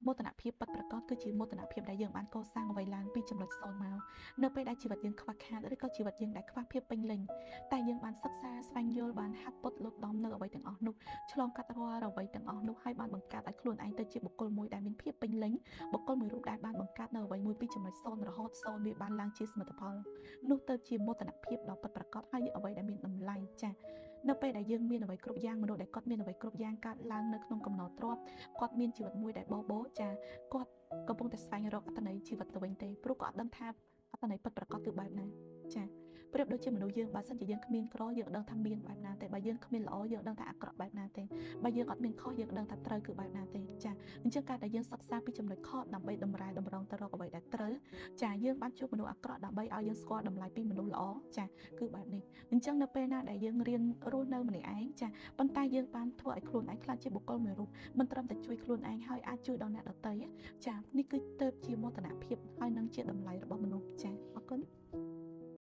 មោទនភាពពិតប្រាកដគឺជាមោទនភាពដែលយើងបានកសាងអ្វីឡើងពីចំណុច0មកនៅពេលដែលជីវិតយើងខ្វះខាតឬក៏ជីវិតយើងដែលខ្វះភាពពេញលេញតែយើងបានសិក្សាស្វែងយល់បានហាត់ពត់លូតដំនៅអ្វីទាំងអស់នោះឆ្លងកាត់រាល់អ្វីទាំងអស់នោះហើយបានបង្កើតឲ្យខ្លួនឯងទៅជាបុគ្គលមួយដែលមានភាពពេញលេញបុគ្គលមួយរូបដែលបានបង្កើតនៅអ្វីមួយពីចំណុច0រហូត0វាបានឡើងជាសមិទ្ធផលនោះទៅជាមោទនភាពដ៏ពិតប្រាកដហើយអ្វីដែលមានតម្លៃចា៎នៅពេលដែលយើងមានអ្វីគ្រប់យ៉ាងមនុស្សដែលគាត់មានអ្វីគ្រប់យ៉ាងកើតឡើងនៅក្នុងកំណត់ទ្រព្យគាត់មានជីវិតមួយដែលបោបោចាគាត់កំពុងតែស្វែងរកអត្ថន័យជីវិតទៅវិញទេព្រោះគាត់អត់ដឹងថាអត្ថន័យពិតប្រាកដគឺបែបណាចាប្រៀបដូចជាមនុស្សយើងបើសិនជាយើងគ្មានក្រយើងដឹងថាមានបែបណាទេបើយើងគ្មានល្អយើងដឹងថាអាក្រក់បែបណាទេបើយើងអត់មានខុសយើងដឹងថាត្រូវគឺបែបណាទេចាអញ្ចឹងការដែលយើងសិក្សាពីចំណុចខុសដើម្បីតម្រែតម្រង់ទៅរកអ្វីដែលត្រូវចាយើងបានជួបមនុស្សអាក្រក់ដើម្បីឲ្យយើងស្គាល់តម្លៃពីមនុស្សល្អចាគឺបែបនេះអញ្ចឹងនៅពេលណាដែលយើងរៀនរស់នៅម្នាក់ឯងចាប៉ុន្តែយើងបានធ្វើឲ្យខ្លួនឯងខ្លាចជាបុគ្គលមួយរូបមិនត្រឹមតែជួយខ្លួនឯងហើយអាចជួយដល់អ្នកដទៃចានេះគឺទៅជាមោទនភាពហើយនឹងជាតម្លៃរបស់មនុស្ស